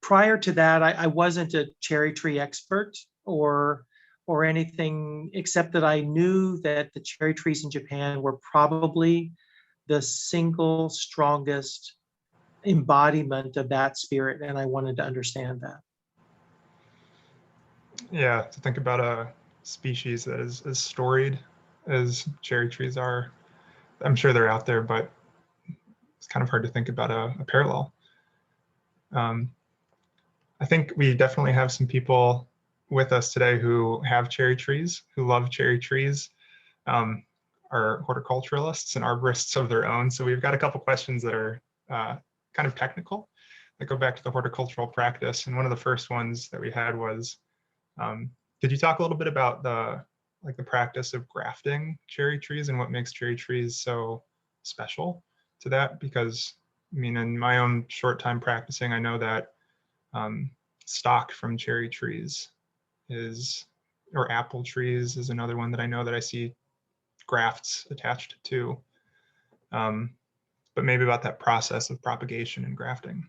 Prior to that, I wasn't a cherry tree expert or anything, except that I knew that the cherry trees in Japan were probably the single strongest embodiment of that spirit, and I wanted to understand that. Yeah, to think about a species that is as storied as cherry trees are, I'm sure they're out there, but it's kind of hard to think about a parallel. I think we definitely have some people with us today who have cherry trees, who love cherry trees, are horticulturalists and arborists of their own. So we've got a couple questions that are kind of technical that go back to the horticultural practice. And one of the first ones that we had was, could you talk a little bit about the practice of grafting cherry trees and what makes cherry trees so special to that? Because I mean, in my own short time practicing, I know that stock from cherry trees or apple trees is another one that I know that I see grafts attached to. But maybe about that process of propagation and grafting.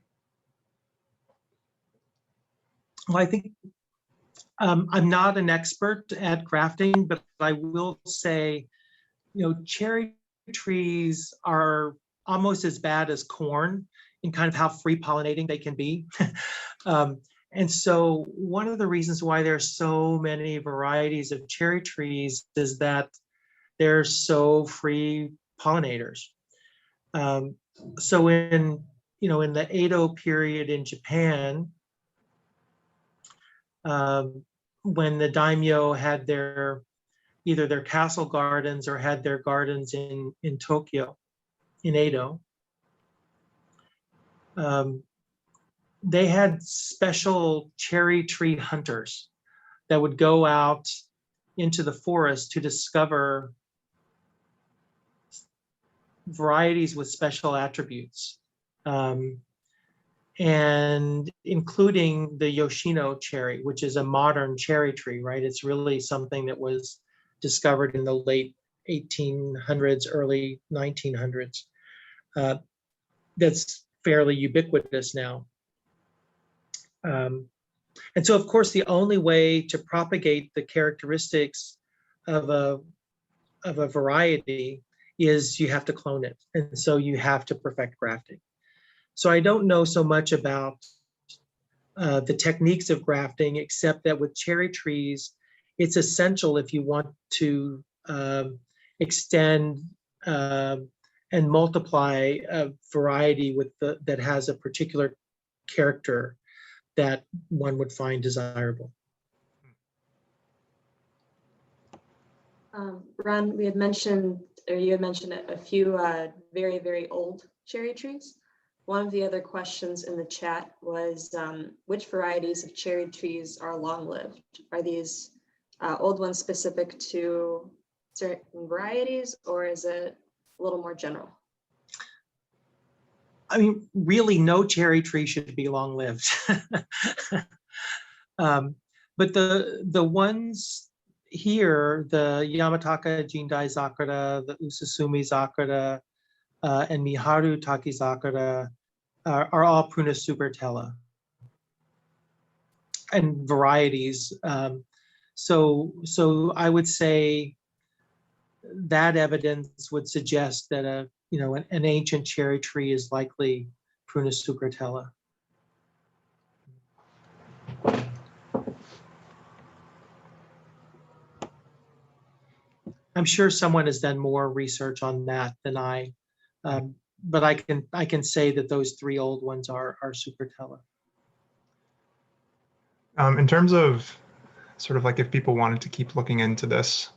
Well, I think I'm not an expert at grafting, but I will say, cherry trees are almost as bad as corn in kind of how free pollinating they can be. And so one of the reasons why there's so many varieties of cherry trees is that they're so free pollinators. So in the Edo period in Japan, when the daimyo had either their castle gardens or had their gardens in Tokyo, in Edo, they had special cherry tree hunters that would go out into the forest to discover varieties with special attributes, and including the Yoshino cherry, which is a modern cherry tree, right? It's really something that was discovered in the late 1800s, early 1900s. That's fairly ubiquitous now. And so, of course, the only way to propagate the characteristics of a variety is you have to clone it. And so you have to perfect grafting. So I don't know so much about the techniques of grafting, except that with cherry trees, it's essential if you want to extend and multiply a variety that has a particular character that one would find desirable. Ron, you had mentioned a few very, very old cherry trees. One of the other questions in the chat was which varieties of cherry trees are long-lived? Are these old ones specific to certain varieties, or is it a little more general? I mean, really, no cherry tree should be long-lived. But the ones here, the Yamataka Jindai Zakura, the Ususumi Zakura, and Miharu Taki Zakura are all Prunus supertella and varieties. So I would say that evidence would suggest that an ancient cherry tree is likely Prunus sucratella. I'm sure someone has done more research on that than I, but I can say that those three old ones are sucratella. In terms of sort of like if people wanted to keep looking into this,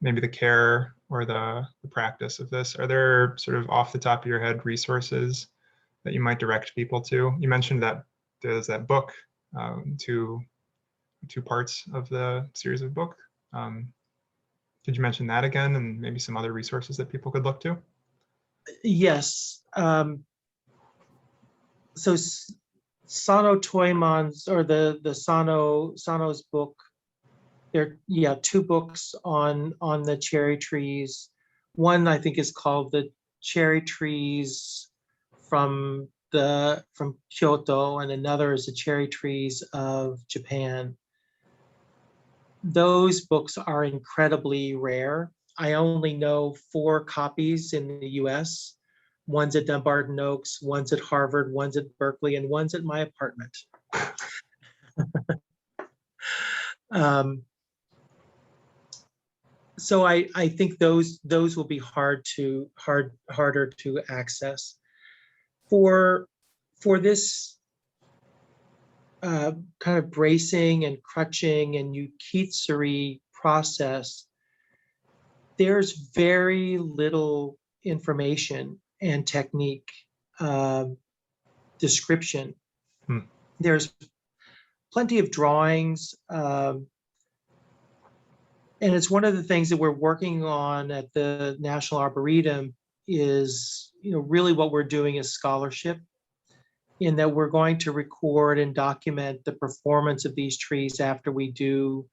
maybe the care or the practice of this, are there sort of off the top of your head resources that you might direct people to? You mentioned that there's that book, two parts of the series of book. Could you mention that again, and maybe some other resources that people could look to? Yes. So Sano Toimon's, or the Sano's book, there are two books on the cherry trees. One I think is called The Cherry Trees from Kyoto, and another is The Cherry Trees of Japan. Those books are incredibly rare. I only know 4 copies in the US. One's at Dumbarton Oaks, one's at Harvard, one's at Berkeley, and one's at my apartment. So I think those will be harder to access. For this kind of bracing and crutching and Ukitsury process, there's very little information and technique description. There's plenty of drawings, and it's one of the things that we're working on at the National Arboretum is, really what we're doing is scholarship, in that we're going to record and document the performance of these trees after we do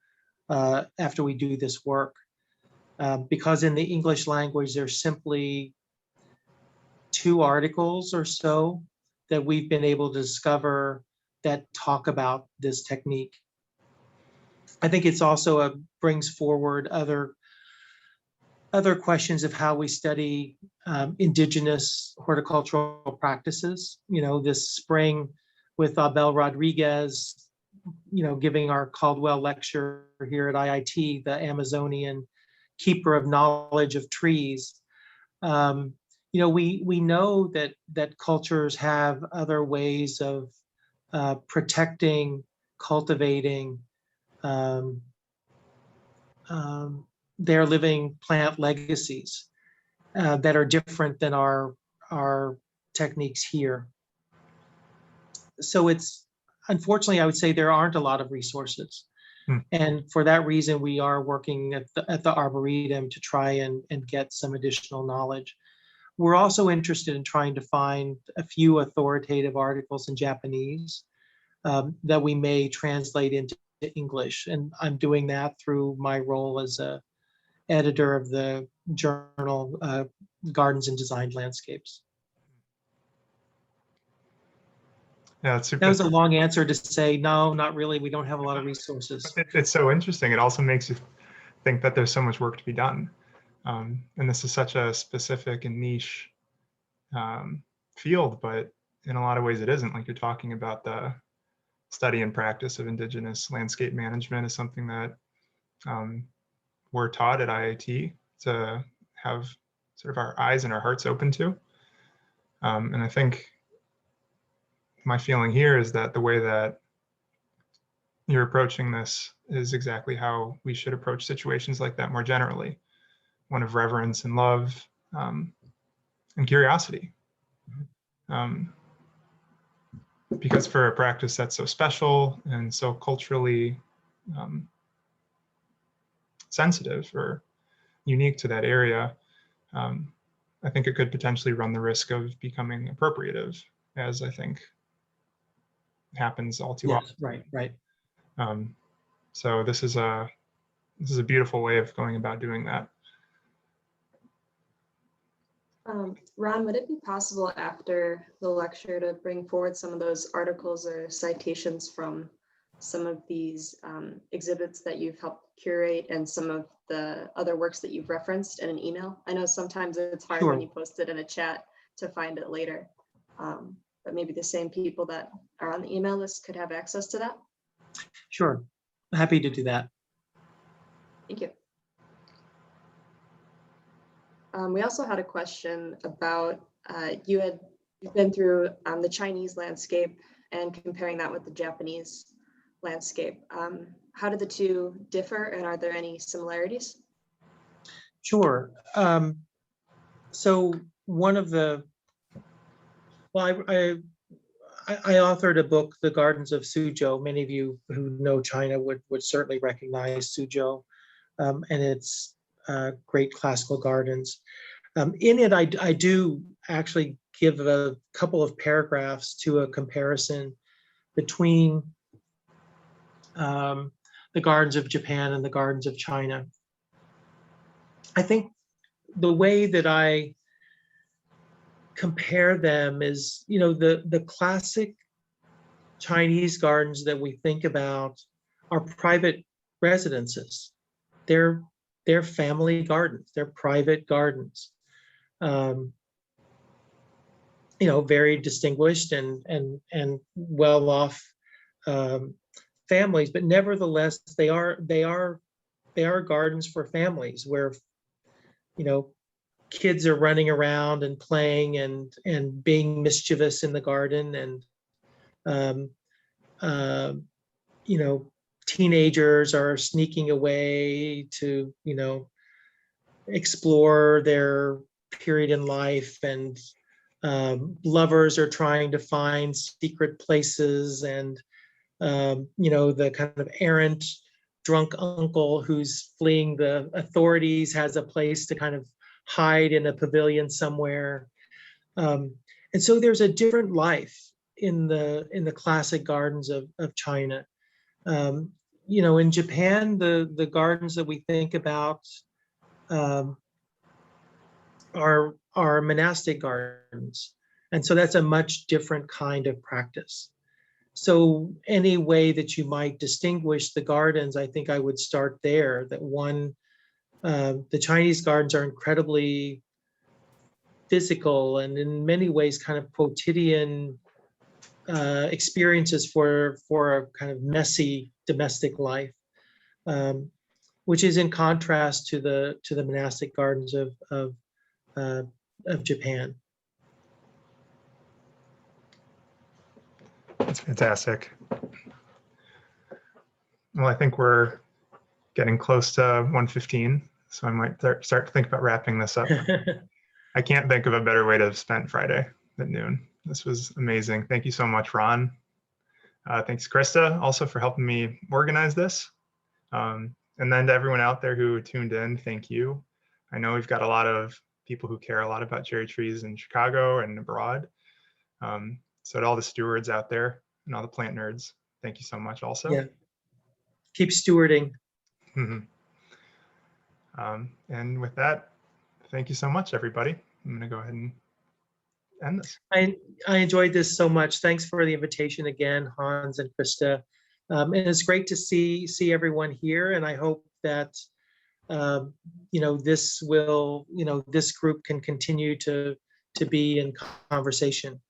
this work. Because in the English language, there's simply 2 articles or so that we've been able to discover that talk about this technique. I think it's also brings forward other questions of how we study indigenous horticultural practices. This spring with Abel Rodriguez, giving our Caldwell lecture here at IIT, the Amazonian keeper of knowledge of trees. We know that cultures have other ways of protecting, cultivating their living plant legacies that are different than our techniques here. So unfortunately, I would say there aren't a lot of resources. And for that reason, we are working at the Arboretum to try and get some additional knowledge. We're also interested in trying to find a few authoritative articles in Japanese that we may translate into English. And I'm doing that through my role as a editor of the journal Gardens and Designed Landscapes. Yeah, it's super. That was a long answer to say, no, not really. We don't have a lot of resources. It's so interesting. It also makes you think that there's so much work to be done. And this is such a specific and niche field, but in a lot of ways it isn't. Like you're talking about the study and practice of indigenous landscape management is something that we're taught at IIT to have sort of our eyes and our hearts open to. And I think my feeling here is that the way that you're approaching this is exactly how we should approach situations like that more generally. One of reverence and love and curiosity. Because for a practice that's so special and so culturally sensitive or unique to that area, I think it could potentially run the risk of becoming appropriative, as I think happens all too often. Right. So this is a beautiful way of going about doing that. Ron, would it be possible after the lecture to bring forward some of those articles or citations from some of these exhibits that you've helped curate and some of the other works that you've referenced in an email? I know sometimes it's hard when you post it in a chat to find it later, but maybe the same people that are on the email list could have access to that. Sure, happy to do that. Thank you. We also had a question about you've been through the Chinese landscape and comparing that with the Japanese landscape. How do the two differ, and are there any similarities? Sure. So one of the, well, I authored a book, The Gardens of Suzhou. Many of you who know China would certainly recognize Suzhou and its great classical gardens. In it, I do actually give a couple of paragraphs to a comparison between the gardens of Japan and the gardens of China. I think the way that I compare them is, the classic Chinese gardens that we think about are private residences. They're they're family gardens, they're private gardens. Very distinguished and well off families, but nevertheless, they are gardens for families where kids are running around and playing and being mischievous in the garden, and teenagers are sneaking away to explore their period in life, and lovers are trying to find secret places, and the kind of errant drunk uncle who's fleeing the authorities has a place to kind of hide in a pavilion somewhere. And so there's a different life in the classic gardens of China. In Japan, the gardens that we think about are monastic gardens. And so that's a much different kind of practice. So any way that you might distinguish the gardens, I think I would start there. That one, the Chinese gardens are incredibly physical and in many ways kind of quotidian experiences for a kind of messy domestic life, which is in contrast to the monastic gardens of Japan. That's fantastic. Well, I think we're getting close to 1:15, so I might start to think about wrapping this up. I can't think of a better way to have spent Friday at noon. This was amazing. Thank you so much, Ron. Thanks, Krista, also for helping me organize this. And then to everyone out there who tuned in, thank you. I know we've got a lot of people who care a lot about cherry trees in Chicago and abroad. So to all the stewards out there and all the plant nerds, thank you so much also. Yeah. Keep stewarding. And with that, thank you so much, everybody. I'm going to go ahead and end this. I enjoyed this so much. Thanks for the invitation again, Hans and Krista. And it's great to see everyone here. And I hope that this group can continue to be in conversation.